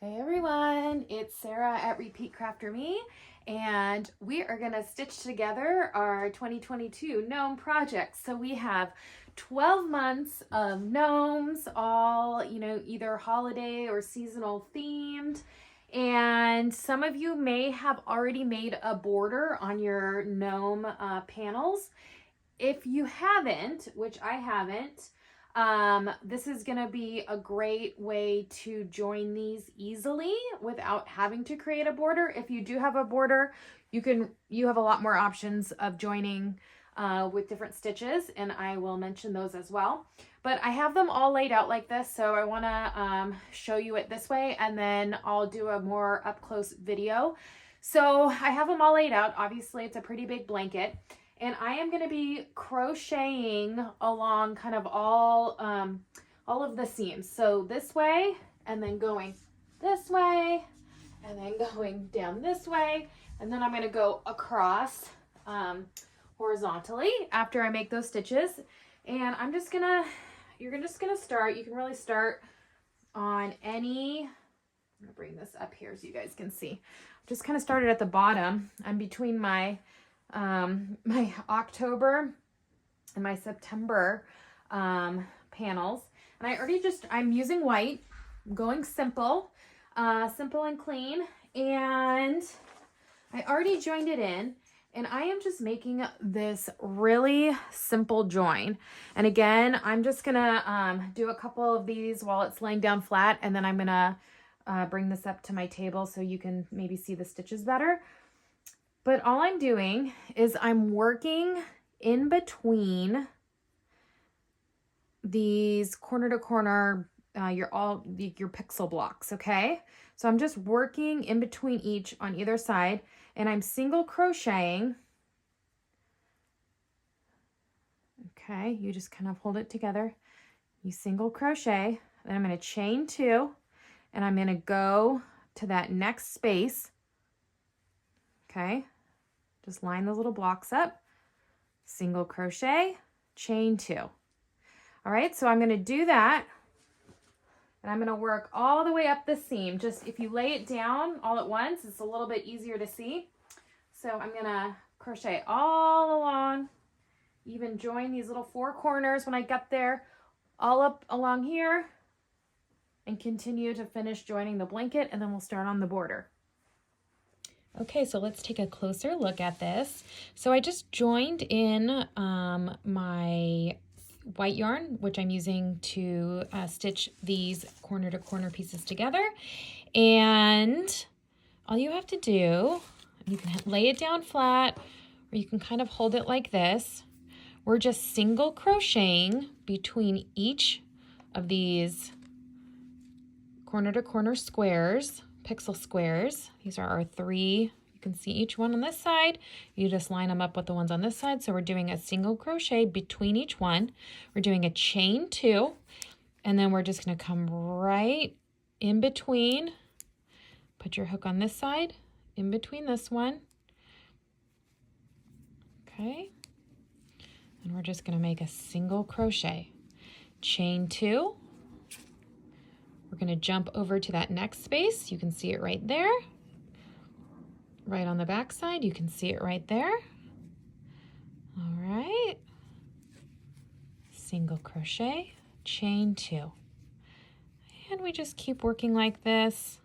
Hey everyone, it's Sarah at Repeat Crafter Me, and we are going to stitch together our 2022 gnome project. So we have 12 months of gnomes, all, either holiday or seasonal themed. And some of you may have already made a border on your gnome panels. If you haven't, which I haven't, this is going to be a great way to join these easily without having to create a border. If you do have a border, you have a lot more options of joining with different stitches, and I will mention those as well. But I have them all laid out like this, so I want to show you it this way, and then I'll do a more up-close video. So I have them all laid out. Obviously, it's a pretty big blanket. And I am going to be crocheting along kind of all of the seams. So this way, and then going this way, and then going down this way. And then I'm going to go across horizontally after I make those stitches. And I'm just going to, you're just going to start. You can really start on any, I'm going to bring this up here so you guys can see. Just kind of started at the bottom. I'm between my October and my September panels, and I'm using white. I'm going simple and clean, and I already joined it in, and I am just making this really simple join. And again, I'm just gonna do a couple of these while it's laying down flat, and then I'm gonna bring this up to my table so you can maybe see the stitches better. But all I'm doing is I'm working in between these corner to corner, your pixel blocks, okay? So I'm just working in between each on either side, and I'm single crocheting. Okay, you just kind of hold it together. You single crochet, then I'm going to chain two, and I'm going to go to that next space. Okay, just line those little blocks up, single crochet, chain two. All right, so I'm going to do that, and I'm going to work all the way up the seam. Just if you lay it down all at once, it's a little bit easier to see. So I'm going to crochet all along, even join these little four corners when I get there, all up along here, and continue to finish joining the blanket, and then we'll start on the border. Okay, so let's take a closer look at this. So I just joined in my white yarn, which I'm using to stitch these corner to corner pieces together. And all you have to do, you can lay it down flat, or you can kind of hold it like this. We're just single crocheting between each of these corner to corner squares, pixel squares. These are our three. You can see each one on this side. You just line them up with the ones on this side. So we're doing a single crochet between each one. We're doing a chain two, and then we're just going to come right in between. Put your hook on this side, in between this one. Okay. And we're just going to make a single crochet. Chain two. We're going to jump over to that next space. You can see it right there. Right on the back side, you can see it right there. All right. Single crochet, chain two. And we just keep working like this.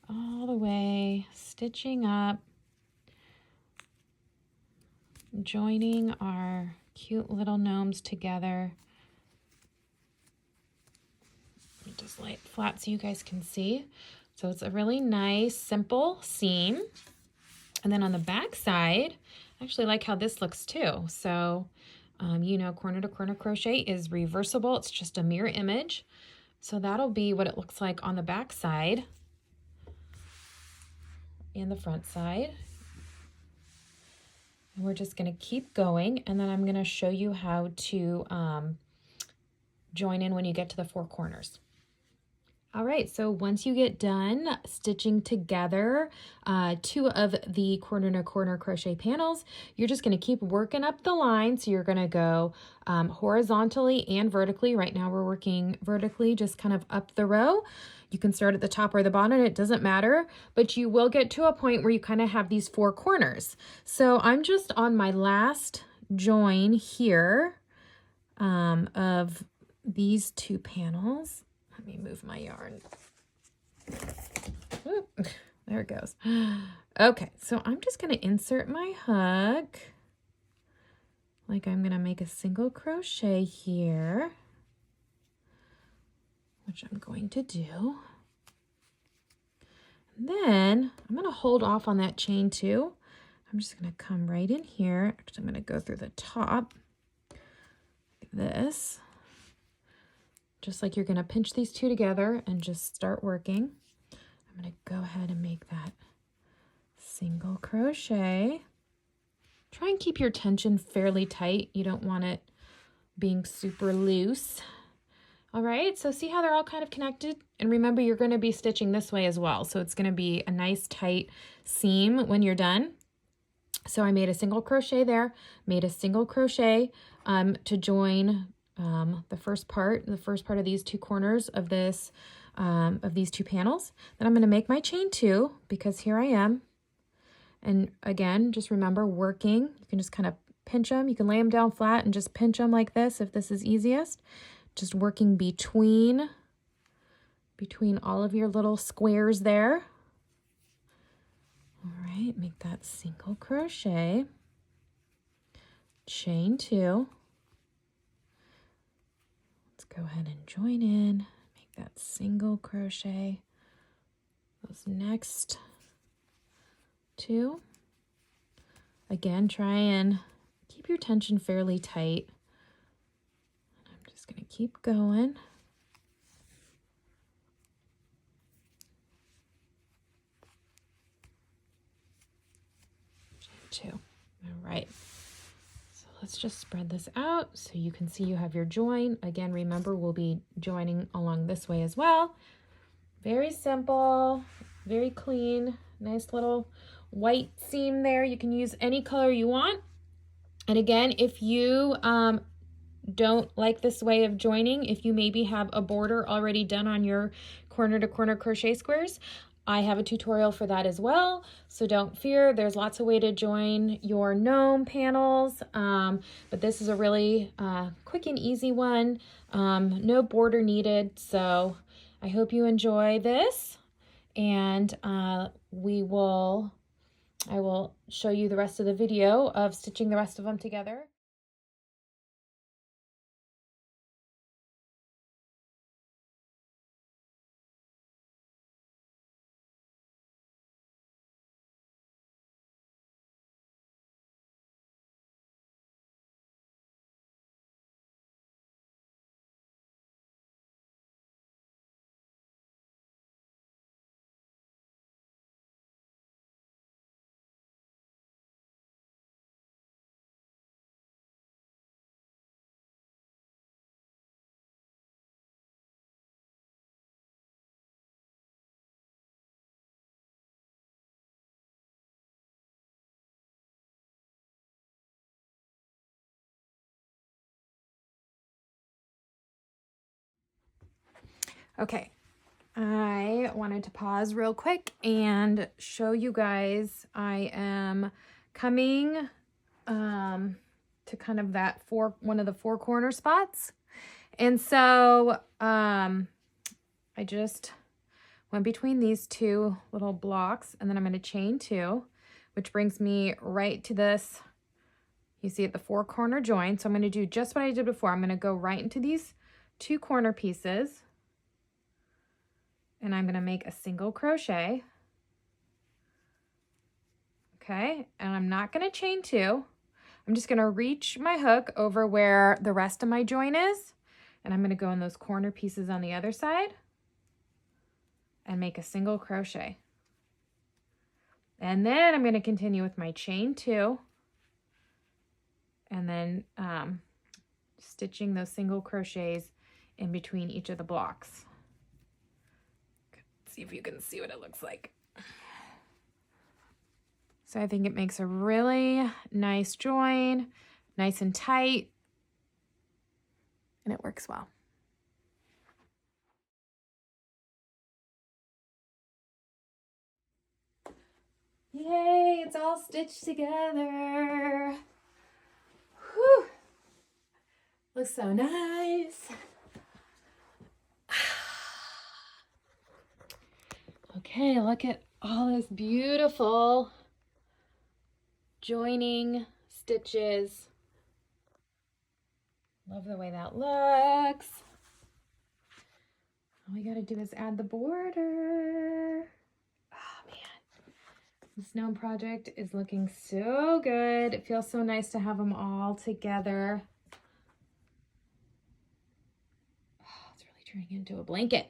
All the way, stitching up, joining our cute little gnomes together. Just lay it flat so you guys can see. So it's a really nice, simple seam. And then on the back side, I actually like how this looks too. So, corner to corner crochet is reversible. It's just a mirror image. So that'll be what it looks like on the back side and the front side. And we're just going to keep going, and then I'm going to show you how to join in when you get to the four corners. All right, so once you get done stitching together 2 of the corner to corner crochet panels, you're just going to keep working up the line. So you're going to go horizontally and vertically. Right now we're working vertically, just kind of up the row. You can start at the top or the bottom, it doesn't matter, but you will get to a point where you kind of have these 4 corners. So I'm just on my last join here of these 2 panels. Let me move my yarn. Oop, there it goes. Okay, so I'm just going to insert my hook. Like I'm going to make a single crochet here, which I'm going to do. And then I'm going to hold off on that chain 2. I'm just going to come right in here. Actually, I'm going to go through the top like this. Just like you're going to pinch these 2 together and just start working. I'm going to go ahead and make that single crochet. Try and keep your tension fairly tight. You don't want it being super loose. All right, so see how they're all kind of connected? And remember, you're going to be stitching this way as well. So it's going to be a nice tight seam when you're done. So I made a single crochet there, made a single crochet to join the first part of these 2 corners of this of these 2 panels. Then I'm going to make my chain 2 because here I am. And again, just remember working. You can just kind of pinch them. You can lay them down flat and just pinch them like this if this is easiest. Just working between all of your little squares there. All right, make that single crochet, chain 2. Let's go ahead and join in, make that single crochet, those next 2. Again, try and keep your tension fairly tight. I'm just going to keep going. Chain 2. All right. So let's just spread this out so you can see you have your join. Again, remember we'll be joining along this way as well. Very simple, very clean, nice little white seam there. You can use any color you want. And again, if you don't like this way of joining, if you maybe have a border already done on your corner to corner crochet squares, I have a tutorial for that as well, so don't fear. There's lots of ways to join your gnome panels, but this is a really quick and easy one. No border needed, so I hope you enjoy this, and I will show you the rest of the video of stitching the rest of them together. Okay, I wanted to pause real quick and show you guys I am coming to kind of that one of the 4 corner spots. And so I just went between these 2 little blocks, and then I'm going to chain 2, which brings me right to this. You see at the 4 corner join. So I'm going to do just what I did before. I'm going to go right into these 2 corner pieces, and I'm going to make a single crochet. Okay, and I'm not going to chain 2. I'm just going to reach my hook over where the rest of my join is, and I'm going to go in those corner pieces on the other side and make a single crochet. And then I'm going to continue with my chain 2, and then stitching those single crochets in between each of the blocks. See if you can see what it looks like. So I think it makes a really nice join, nice and tight, and it works well. Yay, it's all stitched together. Whew. Looks so nice. Okay, look at all this beautiful joining stitches. Love the way that looks. All we gotta do is add the border. Oh man, this gnome project is looking so good. It feels so nice to have them all together. Oh, it's really turning into a blanket.